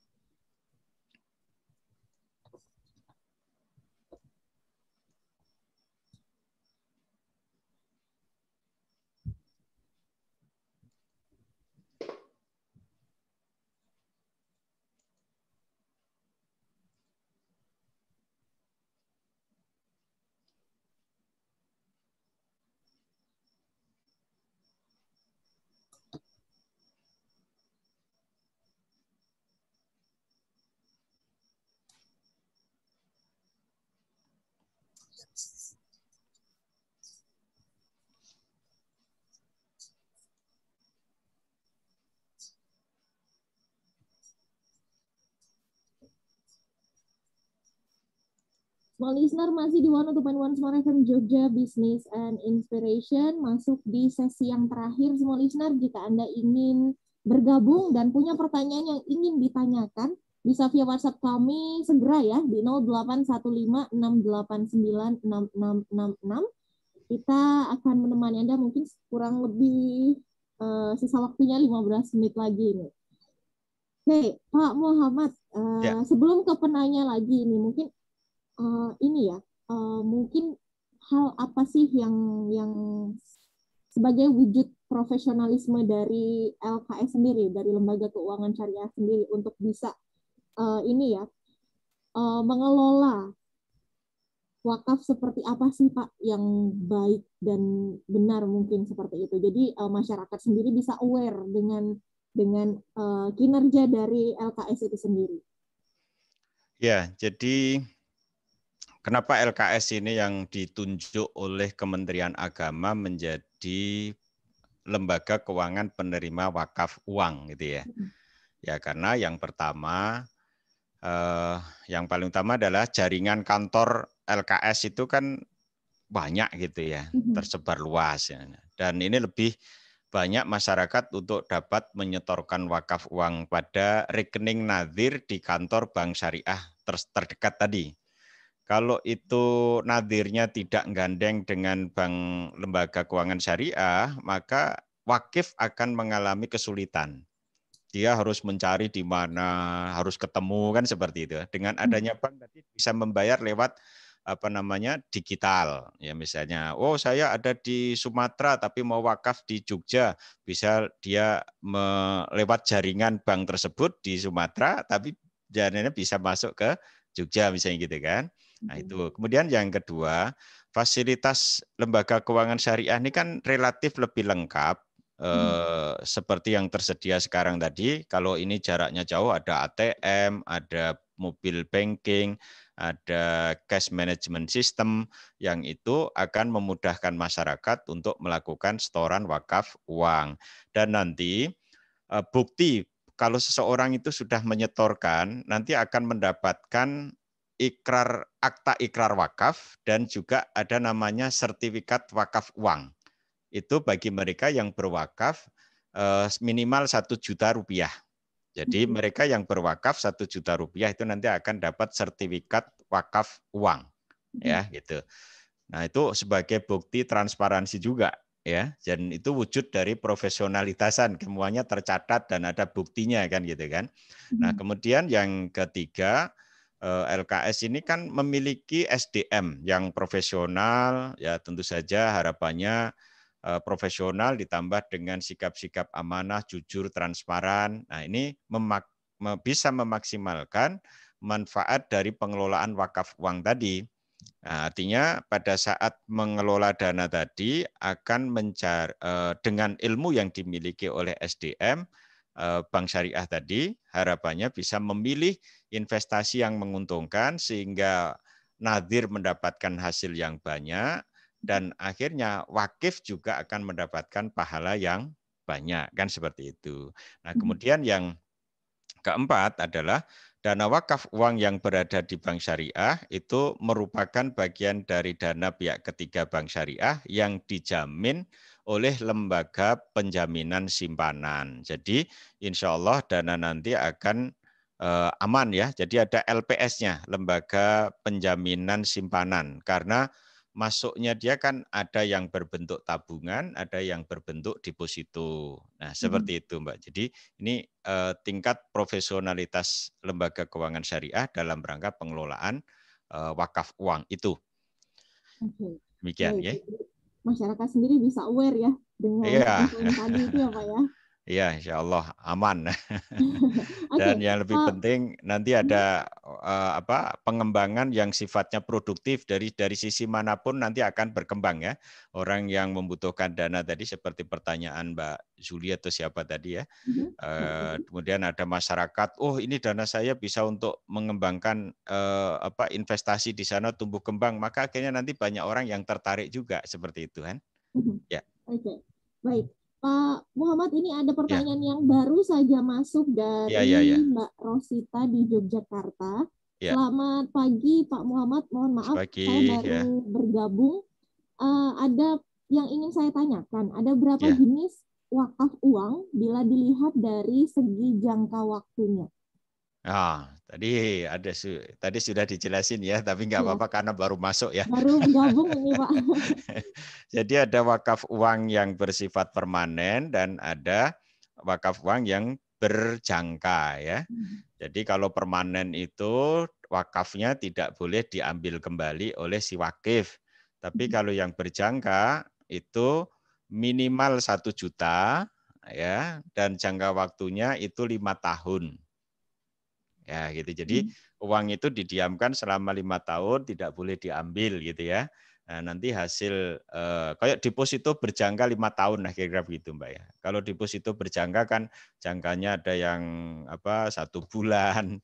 Small listener masih di 102.1 Small FM Jogja Business and Inspiration, masuk di sesi yang terakhir. Small listener, jika Anda ingin bergabung dan punya pertanyaan yang ingin ditanyakan, bisa via WhatsApp kami segera ya di 081568966666. Kita akan menemani Anda mungkin kurang lebih sisa waktunya 15 menit lagi ini. Oke, Pak Muhammad, sebelum ke penanya lagi ini, mungkin mungkin hal apa sih yang sebagai wujud profesionalisme dari LKS sendiri, dari Lembaga Keuangan Syariah sendiri untuk bisa mengelola wakaf seperti apa sih Pak yang baik dan benar, mungkin seperti itu. Jadi masyarakat sendiri bisa aware dengan kinerja dari LKS itu sendiri. Ya, jadi kenapa LKS ini yang ditunjuk oleh Kementerian Agama menjadi lembaga keuangan penerima wakaf uang gitu ya? Ya karena yang pertama, yang paling utama adalah jaringan kantor LKS itu kan banyak gitu ya, tersebar luas ya. Dan ini lebih banyak masyarakat untuk dapat menyetorkan wakaf uang pada rekening nadhir di kantor bank syariah terdekat tadi. Kalau itu nadhirnya tidak gandeng dengan bank lembaga keuangan syariah, maka wakif akan mengalami kesulitan. Dia harus mencari di mana, harus ketemu kan seperti itu. Dengan adanya bank tadi bisa membayar lewat digital. Ya misalnya, oh saya ada di Sumatera tapi mau wakaf di Jogja, bisa dia lewat jaringan bank tersebut di Sumatera tapi jaringannya bisa masuk ke Jogja misalnya gitu kan. Nah itu. Kemudian yang kedua, fasilitas lembaga keuangan syariah ini kan relatif lebih lengkap seperti yang tersedia sekarang tadi. Kalau ini jaraknya jauh ada ATM, ada mobil banking, ada cash management system yang itu akan memudahkan masyarakat untuk melakukan setoran wakaf uang. Dan nanti bukti kalau seseorang itu sudah menyetorkan, nanti akan mendapatkan akta ikrar wakaf dan juga ada namanya sertifikat wakaf uang. Itu bagi mereka yang berwakaf minimal 1 juta rupiah. Jadi mereka yang berwakaf 1 juta rupiah itu nanti akan dapat sertifikat wakaf uang, ya gitu. Nah itu sebagai bukti transparansi juga, ya. Dan itu wujud dari profesionalitasan, semuanya tercatat dan ada buktinya kan gitu kan. Nah kemudian yang ketiga, LKS ini kan memiliki SDM yang profesional, ya tentu saja harapannya profesional ditambah dengan sikap-sikap amanah, jujur, transparan. Nah ini bisa memaksimalkan manfaat dari pengelolaan wakaf uang tadi. Nah, artinya pada saat mengelola dana tadi akan mencari dengan ilmu yang dimiliki oleh SDM bank syariah tadi, harapannya bisa memilih investasi yang menguntungkan sehingga nadhir mendapatkan hasil yang banyak dan akhirnya wakif juga akan mendapatkan pahala yang banyak, kan seperti itu. Nah, kemudian yang keempat adalah Dana wakaf uang yang berada di bank syariah itu merupakan bagian dari dana pihak ketiga bank syariah yang dijamin oleh lembaga penjaminan simpanan. Jadi insya Allah dana nanti akan aman ya. Jadi ada LPS-nya, lembaga penjaminan simpanan. Karena masuknya dia kan ada yang berbentuk tabungan, ada yang berbentuk deposito. Nah, seperti itu, Mbak. Jadi ini tingkat profesionalitas lembaga keuangan syariah dalam rangka pengelolaan wakaf uang itu. Oke. Demikian Baik, ya. jadi masyarakat sendiri bisa aware ya dengan Iya. poin-poin tadi itu ya Pak ya. Iya, insya Allah aman. Oke, Dan yang lebih Pak. penting nanti ada pengembangan yang sifatnya produktif dari sisi manapun nanti akan berkembang ya. Orang yang membutuhkan dana tadi seperti pertanyaan Mbak Zulia atau siapa tadi ya. Kemudian ada masyarakat, oh ini dana saya bisa untuk mengembangkan investasi di sana tumbuh kembang, maka akhirnya nanti banyak orang yang tertarik juga seperti itu kan. Ya. Oke, baik. Pak Muhammad, ini ada Ya. pertanyaan yang baru saja masuk dari Ya. Mbak Rosita di Yogyakarta. Ya. Selamat pagi Pak Muhammad, mohon maaf saya Pagi ya. baru bergabung. Ada yang ingin saya tanyakan, ada berapa Ya. jenis wakaf uang bila dilihat dari segi jangka waktunya? Tadi sudah dijelasin ya, tapi nggak Ya, apa-apa karena baru masuk ya. baru gabung ini Pak. Jadi ada wakaf uang yang bersifat permanen dan ada wakaf uang yang berjangka ya. Jadi kalau permanen itu wakafnya tidak boleh diambil kembali oleh si wakif. Tapi kalau yang berjangka itu minimal 1 juta ya, dan jangka waktunya itu 5 tahun. Ya gitu. Jadi uang itu didiamkan selama 5 tahun, tidak boleh diambil gitu ya. Nah, nanti hasil kayak deposito berjangka 5 tahun lah kira-kira begitu Mbak ya. Kalau deposito berjangka kan jangkanya ada yang 1 bulan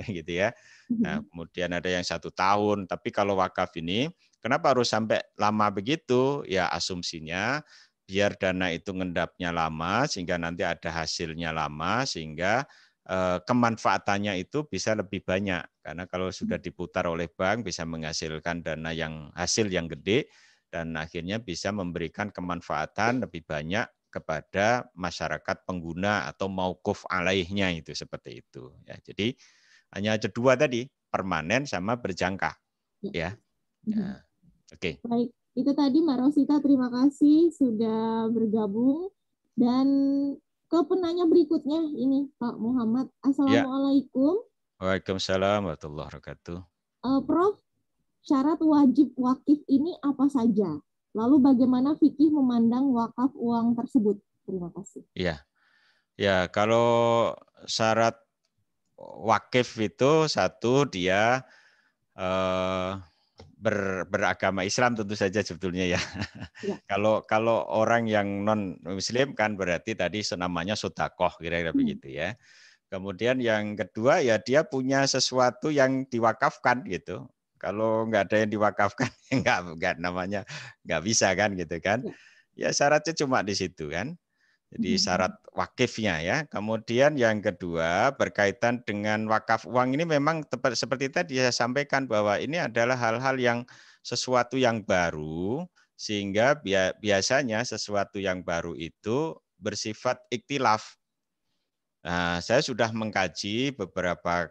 gitu ya. Nah, kemudian ada yang 1 tahun. Tapi kalau wakaf ini kenapa harus sampai lama begitu? Ya asumsinya biar dana itu ngendapnya lama sehingga nanti ada hasilnya lama sehingga kemanfaatannya itu bisa lebih banyak karena kalau sudah diputar oleh bank bisa menghasilkan dana yang hasil yang gede dan akhirnya bisa memberikan kemanfaatan lebih banyak kepada masyarakat pengguna atau mauquf alaihnya itu seperti itu ya. Jadi hanya ada 2 tadi, permanen sama berjangka ya. Ya. Oke. Baik, itu tadi Mbak Rosita, terima kasih sudah bergabung. Dan ke penanya berikutnya ini Pak Muhammad. Ya. Assalamualaikum. Waalaikumsalam warahmatullahi wabarakatuh. Prof, syarat wajib wakif ini apa saja? Lalu bagaimana fikih memandang wakaf uang tersebut? Terima kasih. Iya. Ya, kalau syarat wakif itu satu dia beragama Islam tentu saja sebetulnya ya. Ya. Kalau orang yang non Muslim kan berarti tadi namanya sedekah kira-kira begitu ya. Kemudian yang kedua ya dia punya sesuatu yang diwakafkan gitu. Kalau nggak ada yang diwakafkan nggak namanya nggak bisa kan gitu kan. Ya syaratnya cuma di situ kan. Jadi syarat wakifnya ya. Kemudian yang kedua berkaitan dengan wakaf uang ini memang tepat seperti tadi saya sampaikan bahwa ini adalah hal-hal yang sesuatu yang baru sehingga biasanya sesuatu yang baru itu bersifat iktilaf. Nah, saya sudah mengkaji beberapa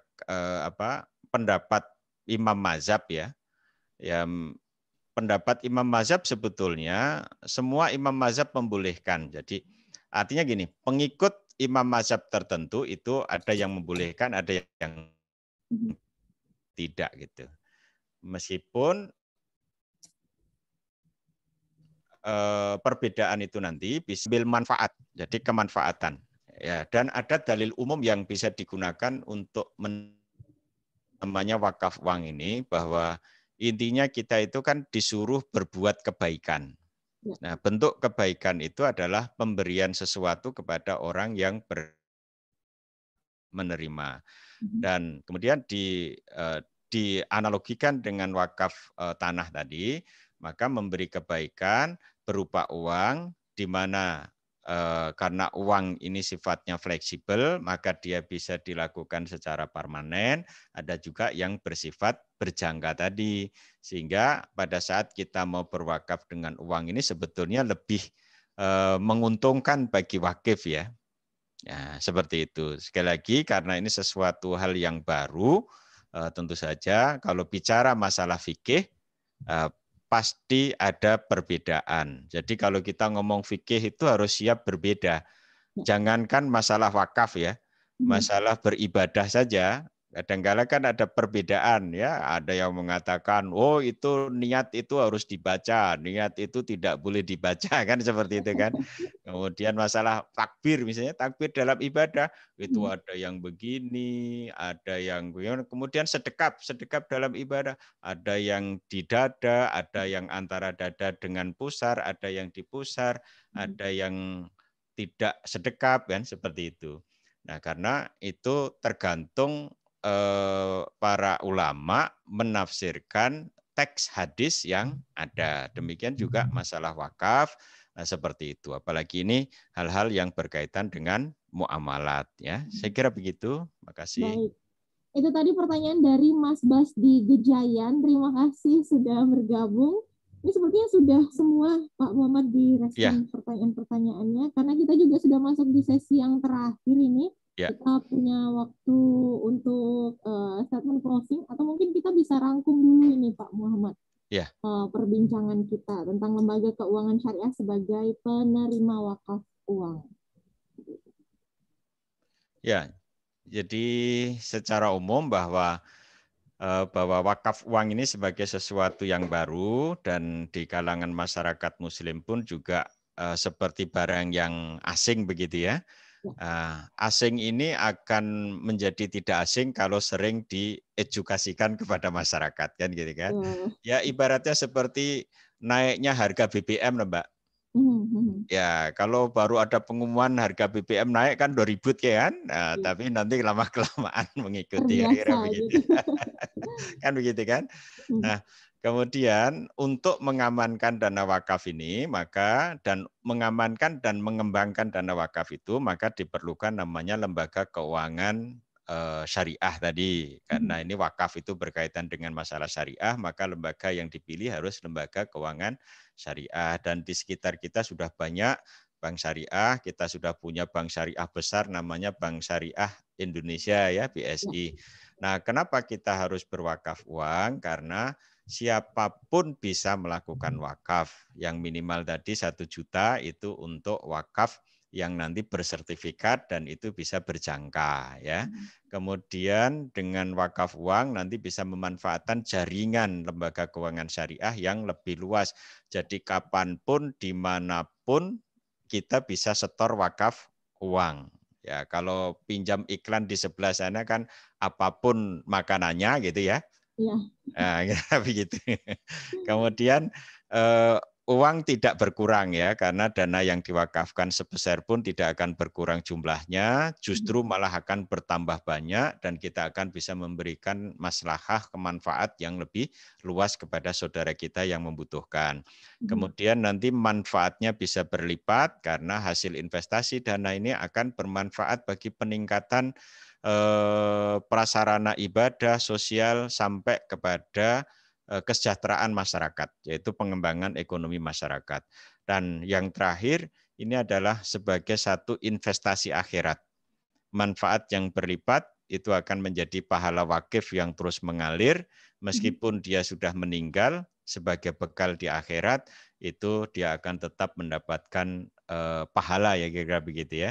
pendapat Imam Mazhab ya. Ya pendapat Imam Mazhab sebetulnya semua Imam Mazhab membolehkan. Jadi artinya gini, pengikut Imam Mazhab tertentu itu ada yang membolehkan, ada yang tidak gitu. Meskipun perbedaan itu nanti bisa ambil manfaat, jadi kemanfaatan. Ya, dan ada dalil umum yang bisa digunakan untuk namanya wakaf uang ini bahwa intinya kita itu kan disuruh berbuat kebaikan. Nah, bentuk kebaikan itu adalah pemberian sesuatu kepada orang yang menerima. Dan kemudian dianalogikan dengan wakaf tanah tadi, maka memberi kebaikan berupa uang di mana karena uang ini sifatnya fleksibel, maka dia bisa dilakukan secara permanen. Ada juga yang bersifat berjangka tadi. Sehingga pada saat kita mau berwakaf dengan uang ini sebetulnya lebih menguntungkan bagi wakif ya. Ya, seperti itu. Sekali lagi karena ini sesuatu hal yang baru, tentu saja kalau bicara masalah fikih pasti ada perbedaan. Jadi kalau kita ngomong fikih itu harus siap berbeda. Jangankan masalah wakaf ya, masalah beribadah saja. Kadang-kala kan ada perbedaan ya, ada yang mengatakan, oh itu niat itu harus dibaca, niat itu tidak boleh dibaca kan seperti itu kan. Kemudian masalah takbir misalnya, takbir dalam ibadah itu ada yang begini, ada yang kemudian sedekap dalam ibadah, ada yang di dada, ada yang antara dada dengan pusar, ada yang di pusar, ada yang tidak sedekap kan seperti itu. Nah, karena itu tergantung para ulama menafsirkan teks hadis yang ada. Demikian juga masalah wakaf seperti itu. Apalagi ini hal-hal yang berkaitan dengan muamalat ya. Saya kira begitu. Makasih. Baik. Itu tadi pertanyaan dari Mas Bas di Gejayan. Terima kasih sudah bergabung. Ini sepertinya sudah semua Pak Muhammad direspon pertanyaan-pertanyaannya, karena kita juga sudah masuk di sesi yang terakhir ini. Kita punya waktu untuk statement closing, atau mungkin kita bisa rangkum dulu ini Pak Muhammad. Perbincangan kita tentang lembaga keuangan syariah sebagai penerima wakaf uang. Ya, jadi secara umum bahwa wakaf uang ini sebagai sesuatu yang baru dan di kalangan masyarakat Muslim pun juga seperti barang yang asing begitu ya. Asing ini akan menjadi tidak asing kalau sering diedukasikan kepada masyarakat kan gitu kan. Ya ibaratnya seperti naiknya harga BBM lah Mbak. Ya kalau baru ada pengumuman harga BBM naik kan 2 ribut kan, tapi nanti lama-kelamaan mengikuti kira-kira begitu. Kan begitu kan. Nah kemudian untuk mengamankan dana wakaf ini dan mengamankan dan mengembangkan dana wakaf itu maka diperlukan namanya lembaga keuangan syariah tadi. Karena ini wakaf itu berkaitan dengan masalah syariah, maka lembaga yang dipilih harus lembaga keuangan syariah. Dan di sekitar kita sudah banyak bank syariah, kita sudah punya bank syariah besar namanya Bank Syariah Indonesia ya, BSI. Nah, kenapa kita harus berwakaf uang? Karena siapapun bisa melakukan wakaf. Yang minimal tadi 1 juta itu untuk wakaf yang nanti bersertifikat dan itu bisa berjangka ya. Kemudian dengan wakaf uang nanti bisa memanfaatkan jaringan lembaga keuangan syariah yang lebih luas. Jadi kapanpun, dimanapun kita bisa setor wakaf uang. Ya, kalau pinjam iklan di sebelah sana kan apapun makanannya gitu ya. Iya. Nah, begitu. Kemudian uang tidak berkurang ya, karena dana yang diwakafkan sebesar pun tidak akan berkurang jumlahnya, justru malah akan bertambah banyak dan kita akan bisa memberikan maslahah kemanfaat yang lebih luas kepada saudara kita yang membutuhkan. Kemudian nanti manfaatnya bisa berlipat karena hasil investasi dana ini akan bermanfaat bagi peningkatan prasarana ibadah, sosial, sampai kepada kesejahteraan masyarakat, yaitu pengembangan ekonomi masyarakat. Dan yang terakhir, ini adalah sebagai satu investasi akhirat. Manfaat yang berlipat itu akan menjadi pahala wakif yang terus mengalir, meskipun dia sudah meninggal, sebagai bekal di akhirat, itu dia akan tetap mendapatkan pahala ya kira-kira begitu ya.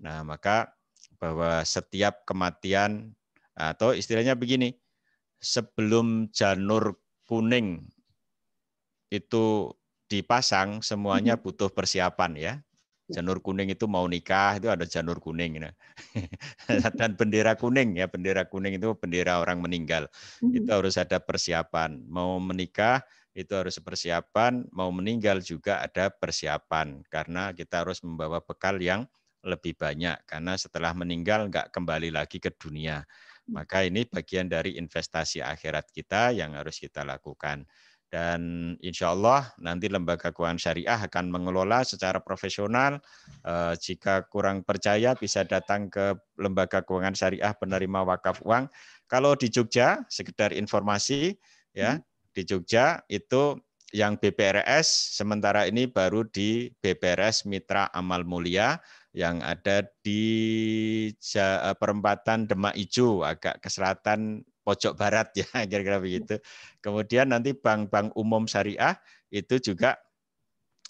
Nah, maka bahwa setiap kematian atau istilahnya begini, sebelum janur kuning itu dipasang semuanya butuh persiapan ya. Janur kuning itu mau nikah itu ada janur kuning dan bendera kuning ya, bendera kuning itu bendera orang meninggal. Itu harus ada persiapan. Mau menikah itu harus persiapan, mau meninggal juga ada persiapan karena kita harus membawa bekal yang lebih banyak karena setelah meninggal nggak kembali lagi ke dunia. Maka ini bagian dari investasi akhirat kita yang harus kita lakukan. Dan insya Allah nanti Lembaga Keuangan Syariah akan mengelola secara profesional. Jika kurang percaya bisa datang ke Lembaga Keuangan Syariah penerima wakaf uang. Kalau di Jogja, sekedar informasi, ya di Jogja itu yang BPRS sementara ini baru di BPRS Mitra Amal Mulia yang ada di perempatan Demak Ijo, agak ke selatan pojok barat ya, kira-kira begitu. Kemudian nanti bank-bank umum syariah itu juga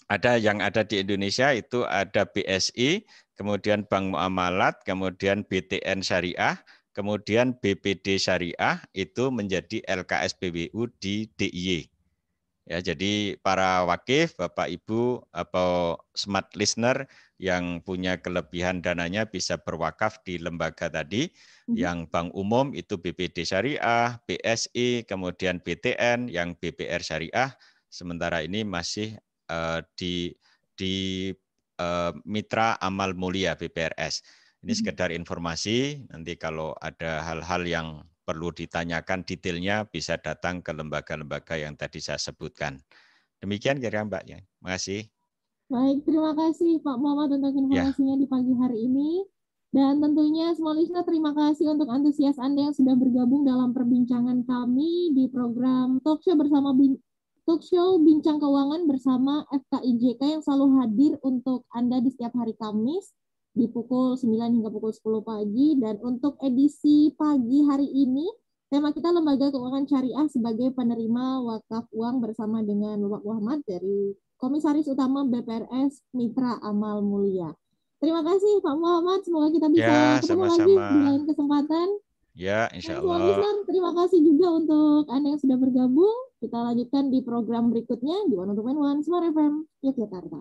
ada yang ada di Indonesia, itu ada BSI, kemudian Bank Muamalat, kemudian BTN Syariah, kemudian BPD Syariah, itu menjadi LKSPWU di DIY. Ya, jadi para wakif, Bapak Ibu atau smart listener yang punya kelebihan dananya bisa berwakaf di lembaga tadi. Yang bank umum itu BPD Syariah, BSI, kemudian BTN, yang BPR Syariah. Sementara ini masih di Mitra Amal Mulia BPRS. Ini sekedar informasi. Nanti kalau ada hal-hal yang perlu ditanyakan detailnya bisa datang ke lembaga-lembaga yang tadi saya sebutkan. Demikian kira Mbak ya. Terima kasih. Baik, terima kasih Pak Muhammad untuk informasinya di pagi hari ini. Dan tentunya semua listener terima kasih untuk antusias Anda yang sudah bergabung dalam perbincangan kami di program Talkshow Bincang Keuangan bersama FKIJK yang selalu hadir untuk Anda di setiap hari Kamis di pukul 9 hingga pukul 10 pagi. Dan untuk edisi pagi hari ini, tema kita Lembaga Keuangan Syariah sebagai penerima wakaf uang bersama dengan Bapak Muhammad dari Komisaris Utama BPRS Mitra Amal Mulia. Terima kasih Pak Muhammad, semoga kita bisa ketemu lagi di lain kesempatan. Ya, insya Allah. Semua listener, terima kasih juga untuk Anda yang sudah bergabung. Kita lanjutkan di program berikutnya di 102.1 Smart FM Yogyakarta.